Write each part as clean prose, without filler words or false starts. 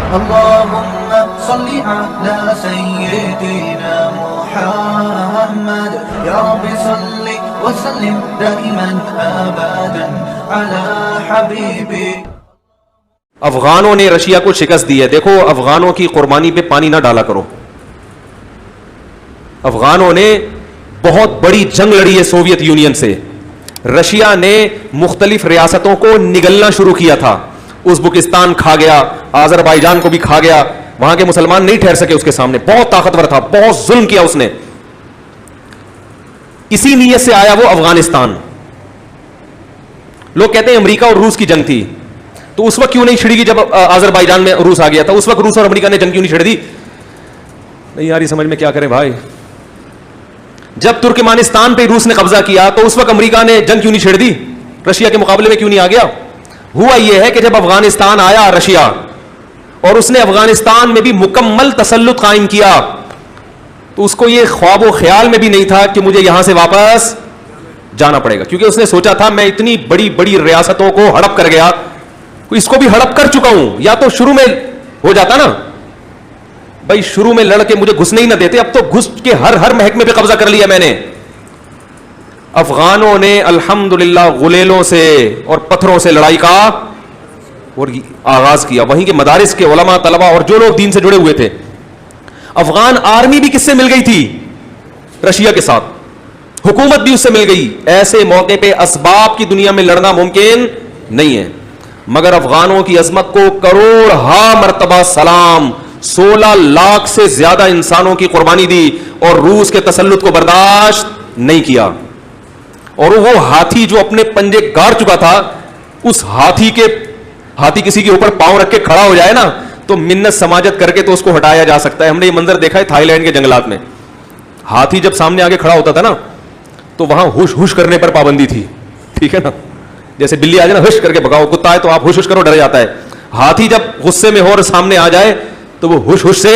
اللهم صل على سيدنا محمد يا رب صل وسلم دائما ابدا على حبيبي. افغانوں نے رشیا کو شکست دی ہے. دیکھو افغانوں کی قربانی پہ پانی نہ ڈالا کرو. افغانوں نے بہت بڑی جنگ لڑی ہے سوویت یونین سے. رشیا نے مختلف ریاستوں کو نگلنا شروع کیا تھا. ازبکستان کھا گیا, آذربائیجان کو بھی کھا گیا. وہاں کے مسلمان نہیں ٹھہر سکے اس کے سامنے. بہت طاقتور تھا, بہت ظلم کیا اس نے. اسی نیت سے آیا وہ افغانستان. لوگ کہتے ہیں امریکہ اور روس کی جنگ تھی, تو اس وقت کیوں نہیں چھڑی گی جب آذربائیجان میں روس آ گیا تھا؟ اس وقت روس اور امریکہ نے جنگ کیوں نہیں چھڑ دی؟ نہیں یار یہ سمجھ میں کیا کریں بھائی. جب ترکمانستان پہ روس نے قبضہ کیا تو اس وقت امریکہ نے جنگ کیوں نہیں چھڑ دی؟ رشیا کے مقابلے میں کیوں نہیں آ گیا؟ ہوا یہ ہے کہ جب افغانستان آیا رشیا اور اس نے افغانستان میں بھی مکمل تسلط قائم کیا, تو اس کو یہ خواب و خیال میں بھی نہیں تھا کہ مجھے یہاں سے واپس جانا پڑے گا, کیونکہ اس نے سوچا تھا میں اتنی بڑی بڑی ریاستوں کو ہڑپ کر گیا, اس کو بھی ہڑپ کر چکا ہوں. یا تو شروع میں ہو جاتا نا بھائی, شروع میں لڑ کے مجھے گھسنے ہی نہ دیتے, اب تو گھس کے ہر محکمے پہ قبضہ کر لیا میں نے. افغانوں نے الحمدللہ غلیلوں سے اور پتھروں سے لڑائی کا اور آغاز کیا. وہیں کے مدارس کے علماء طلبہ اور جو لوگ دین سے جڑے ہوئے تھے. افغان آرمی بھی کس سے مل گئی تھی؟ رشیا کے ساتھ. حکومت بھی اس سے مل گئی. ایسے موقع پہ اسباب کی دنیا میں لڑنا ممکن نہیں ہے, مگر افغانوں کی عظمت کو کروڑ ہا مرتبہ سلام. 16 لاکھ سے زیادہ انسانوں کی قربانی دی اور روس کے تسلط کو برداشت نہیں کیا. اور وہ ہاتھی جو اپنے پنجے گاڑ چکا تھا, اس ہاتھی کسی کے اوپر پاؤں رکھ کے کھڑا ہو جائے نا تو منت سماجت کر کے تو اس کو ہٹایا جا سکتا ہے. ہم نے یہ منظر دیکھا ہے تھائی لینڈ کے جنگلات میں. ہاتھی جب سامنے آگے کھڑا ہوتا تھا نا تو وہاں ہوش ہوش کرنے پر پابندی تھی, ٹھیک ہے نا. جیسے بلی آ جائے نا, ہوش کر کے بھگاؤ. کتا ہے تو آپ ہوش ہوش کرو, ڈر جاتا ہے. ہاتھی جب غصے میں ہو اور سامنے آ جائے تو وہ ہوش ہوش سے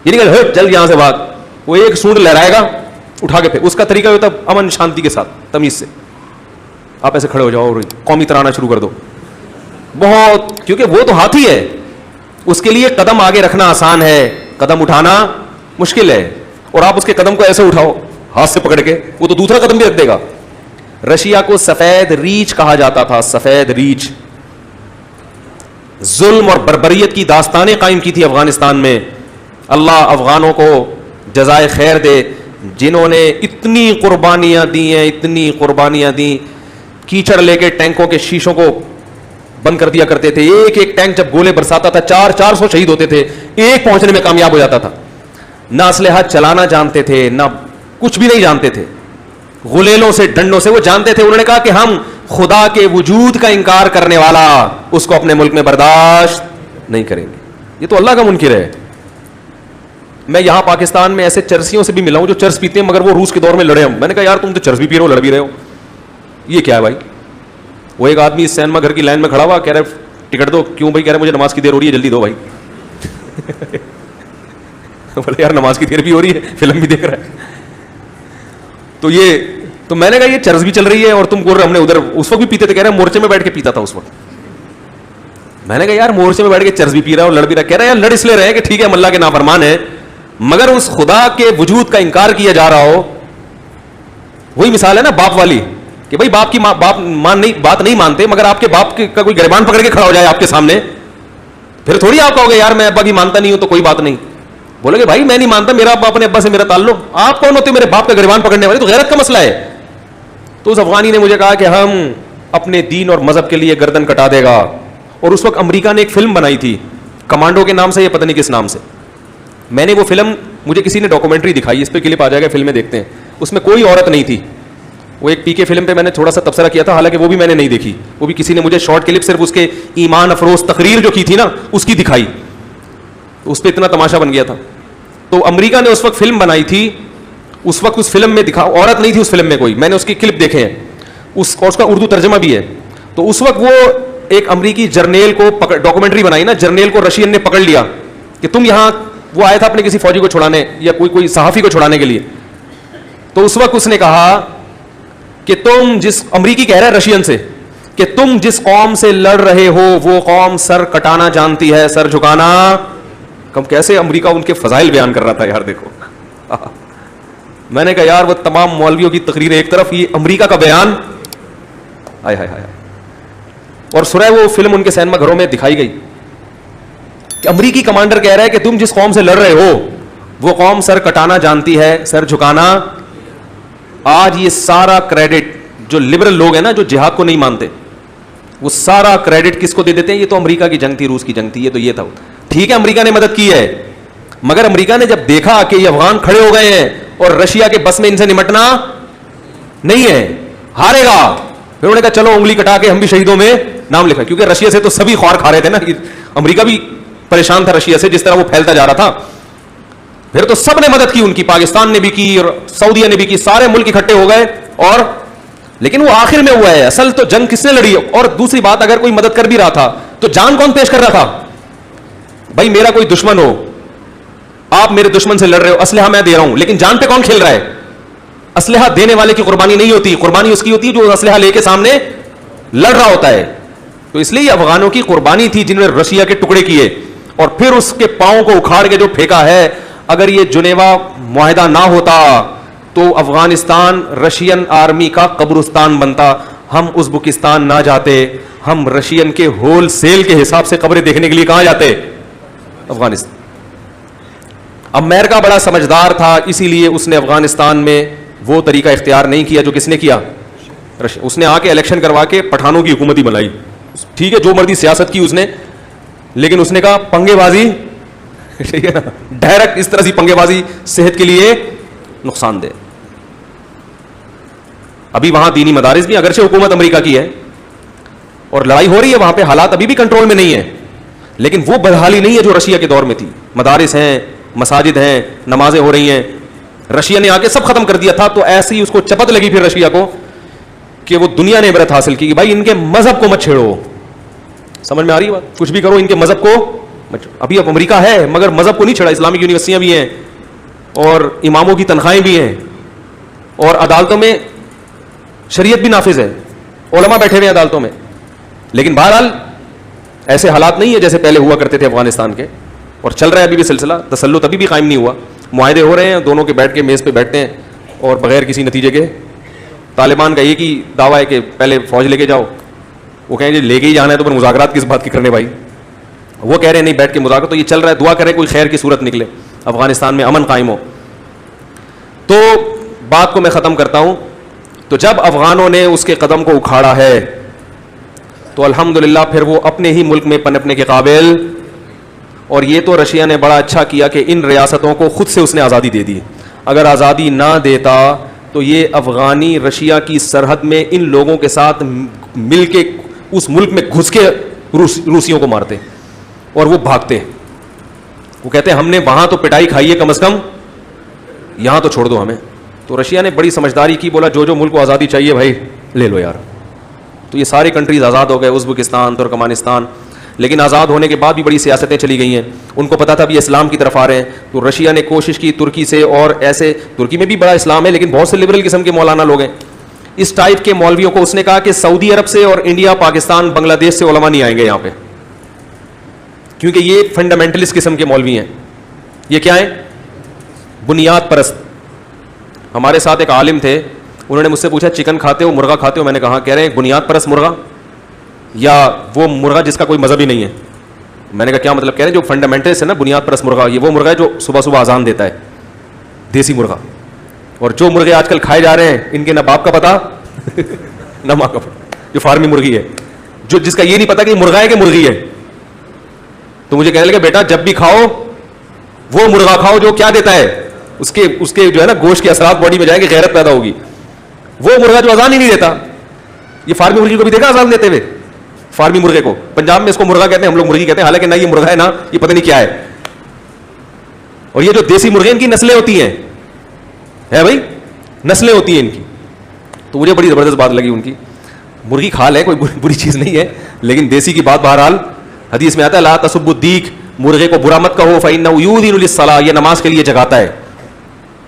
یہ نہیں کہ چل یہاں سے بھاگ, وہ ایک سونڈ لہرائے گا اٹھا کے. پھر اس کا طریقہ ہوتا ہے امن شانتی کے ساتھ, تمیز سے. آپ ایسے کھڑے ہو جاؤ اور قومی ترانہ شروع کر دو بہت, کیونکہ وہ تو ہاتھی ہے. اس کے لیے قدم آگے رکھنا آسان ہے, قدم اٹھانا مشکل ہے. اور آپ اس کے قدم کو ایسے اٹھاؤ ہاتھ سے پکڑ کے, وہ تو دوسرا قدم بھی رکھ دے گا. رشیا کو سفید ریچھ کہا جاتا تھا, سفید ریچھ. ظلم اور بربریت کی داستانیں قائم کی تھی افغانستان میں. اللہ افغانوں کو جزائے خیر دے جنہوں نے اتنی قربانیاں دی ہیں, اتنی قربانیاں دی. کیچڑ لے کے ٹینکوں کے شیشوں کو بند کر دیا کرتے تھے. ایک ایک ٹینک جب گولے برساتا تھا 400 شہید ہوتے تھے, ایک پہنچنے میں کامیاب ہو جاتا تھا. نہ اسلحہ چلانا جانتے تھے, نہ کچھ بھی نہیں جانتے تھے. غلیلوں سے ڈنڈوں سے وہ جانتے تھے. انہوں نے کہا کہ ہم خدا کے وجود کا انکار کرنے والا اس کو اپنے ملک میں برداشت نہیں کریں گے. یہ تو اللہ کا منکر ہے. میں یہاں پاکستان میں ایسے چرسیوں سے بھی ملا ہوں جو چرس پیتے ہیں مگر وہ روس کے دور میں لڑے ہوں. میں نے کہا یار تم تو چرس بھی پی رہے ہو, لڑ بھی رہے ہو, یہ کیا ہے بھائی؟ وہ ایک آدمی سینما گھر کی لائن میں کھڑا ہوا, کہہ رہے ٹکٹ دو. کیوں بھائی؟ کہہ رہے مجھے نماز کی دیر ہو رہی ہے, جلدی دو بھائی. بولے یار نماز کی دیر بھی ہو رہی ہے, فلم بھی دیکھ رہا ہے. تو میں نے کہا یہ چرس بھی چل رہی ہے اور تم بول رہے ہم نے ادھر اس وقت بھی پیتے تھے. کہہ رہے مورچے میں بیٹھ کے پیتا تھا اس وقت. میں نے کہا یار مورچے میں بیٹھ کے چرس بھی پی رہا ہے اور لڑ بھی رہا ہے. کہہ رہا ہے یار لڑ اس لیے رہے کہ ٹھیک ہے ہم اللہ کے نافرمان ہیں, مگر اس خدا کے وجود کا انکار کیا جا رہا ہو. وہی مثال ہے نا باپ والی, کہ بھائی باپ کی بات نہیں مانتے, مگر آپ کے باپ کا کوئی گریبان پکڑ کے کھڑا ہو جائے آپ کے سامنے, پھر تھوڑی آپ کہو گے یار میں ابا کی مانتا نہیں ہوں تو کوئی بات نہیں. بولے کہ بھائی میں نہیں مانتا, میرا ابا اپنے ابا سے میرا تعلق, آپ کون ہوتے میرے باپ کا گریبان پکڑنے والے؟ تو غیرت کا مسئلہ ہے. تو اس افغانی نے مجھے کہا کہ ہم اپنے دین اور مذہب کے لیے گردن کٹا دے گا. اور اس وقت امریکہ نے ایک فلم بنائی تھی کمانڈو کے نام سے, یہ پتہ نہیں کس نام سے. میں نے وہ فلم, مجھے کسی نے ڈاکومنٹری دکھائی, اس پہ کلپ آ جائے گا, فلمیں دیکھتے ہیں. اس میں کوئی عورت نہیں تھی. وہ ایک پی کے فلم پہ میں نے تھوڑا سا تبصرہ کیا تھا, حالانکہ وہ بھی میں نے نہیں دیکھی. وہ بھی کسی نے مجھے شارٹ کلپ صرف اس کے ایمان افروز تقریر جو کی تھی نا اس کی دکھائی, اس پہ اتنا تماشا بن گیا تھا. تو امریکہ نے اس وقت فلم بنائی تھی, اس وقت اس فلم میں دکھا عورت نہیں تھی اس فلم میں کوئی. میں نے اس کی کلپ دیکھے ہیں, اس کا اردو ترجمہ بھی ہے. تو اس وقت وہ ایک امریکی جرنیل کو ڈاکومنٹری بنائی نا, جرنیل کو رشین نے پکڑ لیا کہ تم یہاں, وہ آیا تھا اپنے کسی فوجی کو چھڑانے یا کوئی صحافی کو چھڑانے کے لیے. تو اس وقت اس نے کہا کہ تم جس, امریکی کہہ رہا ہے رشین سے, کہ تم جس قوم سے لڑ رہے ہو وہ قوم سر کٹانا جانتی ہے, سر جھکانا کم. کیسے امریکہ ان کے فضائل بیان کر رہا تھا یار, دیکھو. میں نے کہا یار وہ تمام مولویوں کی تقریریں ایک طرف, یہ امریکہ کا بیان, ہائے ہائے ہائے. اور سورہ وہ فلم ان کے سینما گھروں میں دکھائی گئی کہ امریکی کمانڈر کہہ رہا ہے کہ تم جس قوم سے لڑ رہے ہو وہ قوم سر کٹانا جانتی ہے, سر جھکانا. آج یہ سارا کریڈٹ جو لبرل لوگ ہیں نا, جو جہاد کو نہیں مانتے, وہ سارا کریڈٹ کس کو دے دیتے ہیں؟ یہ تو امریکہ کی جنگ تھی, روس کی جنگ تھی, یہ تو یہ تھا. ٹھیک ہے امریکہ نے مدد کی ہے, مگر امریکہ نے جب دیکھا کہ یہ افغان کھڑے ہو گئے ہیں اور رشیا کے بس میں ان سے نمٹنا نہیں ہے, ہارے گا, پھر انہوں نے کہا چلو انگلی کٹا کے ہم بھی شہیدوں میں نام لکھا. کیونکہ رشیا سے تو سبھی خوار کھا رہے تھے نا, امریکہ بھی پریشان تھا رشیا سے جس طرح وہ پھیلتا جا رہا تھا. پھر تو سب نے مدد کی ان کی, پاکستان نے بھی کی اور سعودیہ نے بھی کی, سارے ملک اکٹھے ہو گئے. اور لیکن وہ آخر میں ہوا ہے, اصل تو جنگ کس نے لڑی. اور دوسری بات, اگر کوئی مدد کر بھی رہا تھا تو جان کون پیش کر رہا تھا؟ بھائی میرا کوئی دشمن ہو, آپ میرے دشمن سے لڑ رہے ہو, اسلحہ میں دے رہا ہوں, لیکن جان پہ کون کھیل رہا ہے؟ اسلحہ دینے والے کی قربانی نہیں ہوتی, قربانی اس کی ہوتی ہے جو اسلحہ لے کے سامنے لڑ رہا ہوتا ہے. تو اس لیے افغانوں کی قربانی تھی جنہوں نے رشیا کے ٹکڑے کیے اور پھر اس کے پاؤں کو اکھاڑ کے جو پھینکا ہے. اگر یہ جنیوا معاہدہ نہ ہوتا تو افغانستان رشین آرمی کا قبرستان بنتا. ہم ازبکستان نہ جاتے, ہم رشین کے ہول سیل کے حساب سے قبریں دیکھنے کے لیے کہاں جاتے؟ افغانستان. امریکہ بڑا سمجھدار تھا, اسی لیے اس نے افغانستان میں وہ طریقہ اختیار نہیں کیا جو کس نے کیا؟ اس نے آ کے الیکشن کروا کے پٹھانوں کی حکومت ہی بنائی. ٹھیک ہے جو مرضی سیاست کی اس نے, لیکن اس نے کہا پنگے بازی, ٹھیک ہے نا, ڈائریکٹ اس طرح سے پنگے بازی صحت کے لیے نقصان دہ. ابھی وہاں دینی مدارس بھی, اگرچہ حکومت امریکہ کی ہے اور لڑائی ہو رہی ہے وہاں پہ, حالات ابھی بھی کنٹرول میں نہیں ہے, لیکن وہ بدحالی نہیں ہے جو رشیا کے دور میں تھی. مدارس ہیں, مساجد ہیں, نمازیں ہو رہی ہیں. رشیا نے آ کے سب ختم کر دیا تھا. تو ایسی اس کو چپت لگی پھر رشیا کو کہ وہ دنیا نے عبرت حاصل کی کہ بھائی ان کے مذہب کو مت چھیڑو. سمجھ میں آ رہی ہے بات؟ کچھ بھی کرو ان کے مذہب کو. ابھی اب امریکہ ہے مگر مذہب کو نہیں چھیڑا. اسلامک یونیورسٹیاں بھی ہیں اور اماموں کی تنخواہیں بھی ہیں اور عدالتوں میں شریعت بھی نافذ ہے, علماء بیٹھے ہوئے ہیں عدالتوں میں. لیکن بہرحال ایسے حالات نہیں ہے جیسے پہلے ہوا کرتے تھے افغانستان کے, اور چل رہا ہے ابھی بھی سلسلہ. تسلط ابھی بھی قائم نہیں ہوا, معاہدے ہو رہے ہیں, دونوں کے بیٹھ کے میز پہ بیٹھتے ہیں اور بغیر کسی نتیجے کے. طالبان کا ایک ہی دعویٰ ہے کہ پہلے فوج لے کے جاؤ, وہ کہیں گے لے کے ہی جانا ہے تو پھر مذاکرات کس بات کی کرنے بھائی. وہ کہہ رہے ہیں نہیں بیٹھ کے مذاکرات. تو یہ چل رہا ہے, دعا کریں کوئی خیر کی صورت نکلے, افغانستان میں امن قائم ہو. تو بات کو میں ختم کرتا ہوں. تو جب افغانوں نے اس کے قدم کو اکھاڑا ہے تو الحمدللہ پھر وہ اپنے ہی ملک میں پنپنے کے قابل. اور یہ تو رشیا نے بڑا اچھا کیا کہ ان ریاستوں کو خود سے اس نے آزادی دے دی. اگر آزادی نہ دیتا تو یہ افغانی رشیا کی سرحد میں ان لوگوں کے ساتھ مل کے اس ملک میں گھس کے روسیوں کو مارتے اور وہ بھاگتے. وہ کہتے ہیں ہم نے وہاں تو پٹائی کھائی ہے, کم از کم یہاں تو چھوڑ دو ہمیں. تو رشیا نے بڑی سمجھداری کی, بولا جو جو ملک کو آزادی چاہیے بھائی لے لو یار. تو یہ سارے کنٹریز آزاد ہو گئے, ازبکستان, ترکمانستان. لیکن آزاد ہونے کے بعد بھی بڑی سیاستیں چلی گئی ہیں. ان کو پتا تھا بھی اسلام کی طرف آ رہے ہیں, تو رشیا نے کوشش کی ترکی سے, اور ایسے ترکی میں بھی بڑا اسلام ہے لیکن بہت سے لبرل قسم کے مولانا لوگ ہیں. اس ٹائپ کے مولویوں کو اس نے کہا کہ سعودی عرب سے اور انڈیا, پاکستان, بنگلہ دیش سے علماء نہیں آئیں گے یہاں پہ, کیونکہ یہ فنڈامنٹلسٹ قسم کے مولوی ہیں. یہ کیا ہیں؟ بنیاد پرست. ہمارے ساتھ ایک عالم تھے, انہوں نے مجھ سے پوچھا چکن کھاتے ہو, مرغا کھاتے ہو؟ میں نے کہا. کہہ رہے ہیں بنیاد پرست مرغا یا وہ مرغا جس کا کوئی مذہب ہی نہیں ہے. میں نے کہا کیا مطلب؟ کہہ رہے ہیں جو فنڈامنٹلسٹ ہے نا, بنیاد پرست مرغا, یہ وہ مرغا ہے جو صبح صبح اذان دیتا ہے, دیسی مرغا. اور جو مرغے آج کل کھائے جا رہے ہیں ان کے نہ باپ کا پتا نہ ماں کا پتا, جو فارمی مرغی ہے, جو جس کا یہ نہیں پتا کہ مرغا ہے کہ مرغی ہے. تو مجھے کہنے لگا بیٹا جب بھی کھاؤ وہ مرغا کھاؤ جو کیا دیتا ہے, اس کے جو ہے نا گوشت کے اثرات باڈی میں جائیں گے, غیرت پیدا ہوگی. وہ مرغا جو اذان ہی نہیں دیتا. یہ فارمی مرغی کو بھی دیکھا اذان دیتے ہوئے؟ فارمی مرغے کو پنجاب میں اس کو مرغا کہتے ہیں, ہم لوگ مرغی کہتے ہیں, حالانکہ نہ یہ مرغا ہے نہ یہ پتہ نہیں کیا ہے. اور یہ جو دیسی مرغے ان کی نسلیں ہوتی ہیں, ہے بھائی نسلیں ہوتی ہیں ان کی. تو مجھے بڑی زبردست بات لگی ان کی. مرغی کھا لے, کوئی بری چیز نہیں ہے, لیکن دیسی کی بات بہرحال حدیث میں آتا ہے لا تسبوا الدیک, مرغے کو برا مت کہو, فإنه یؤذن للصلاۃ, یہ نماز کے لیے جگاتا ہے.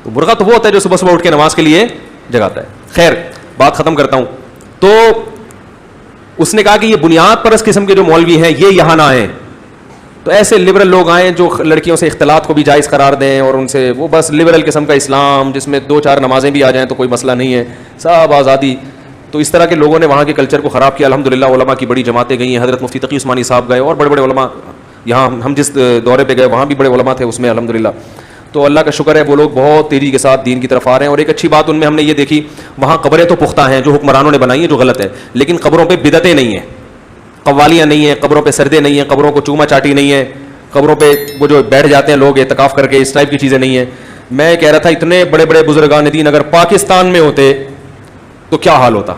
تو مرغا تو وہ ہوتا ہے جو صبح صبح اٹھ کے نماز کے لیے جگاتا ہے. خیر بات ختم کرتا ہوں. تو اس نے کہا کہ یہ بنیاد پرست قسم کے جو مولوی ہیں یہ یہاں نہ آئیں. تو ایسے لبرل لوگ آئیں جو لڑکیوں سے اختلاط کو بھی جائز قرار دیں اور ان سے وہ بس لبرل قسم کا اسلام جس میں 2-4 نمازیں بھی آ جائیں تو کوئی مسئلہ نہیں ہے, سب آزادی. تو اس طرح کے لوگوں نے وہاں کے کلچر کو خراب کیا. الحمدللہ علماء کی بڑی جماعتیں گئی ہیں, حضرت مفتی تقی عثمانی صاحب گئے اور بڑے بڑے علماء, یہاں ہم جس دورے پہ گئے وہاں بھی بڑے علماء تھے اس میں الحمدللہ. تو اللہ کا شکر ہے وہ لوگ بہت تیزی کے ساتھ دین کی طرف آ رہے ہیں. اور ایک اچھی بات ان میں ہم نے یہ دیکھی, وہاں قبریں تو پختہ ہیں جو حکمرانوں نے بنائی ہیں جو غلط ہے, لیکن قبروں پہ بدعتیں نہیں ہیں, قوالیاں نہیں ہیں, قبروں پہ سردے نہیں ہیں, قبروں کو چوما چاٹی نہیں ہے, قبروں پہ وہ جو بیٹھ جاتے ہیں لوگ اعتکاف کر کے, اس ٹائپ کی چیزیں نہیں ہیں. میں کہہ رہا تھا اتنے بڑے بڑے بزرگان دین اگر پاکستان میں ہوتے تو کیا حال ہوتا,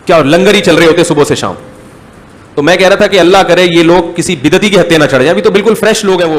کیا لنگر ہی چل رہے ہوتے صبح سے شام. تو میں کہہ رہا تھا کہ اللہ کرے یہ لوگ کسی بدعتی کے ہتھے نہ چڑھ جائیں. ابھی تو بالکل فریش لوگ ہیں وہ,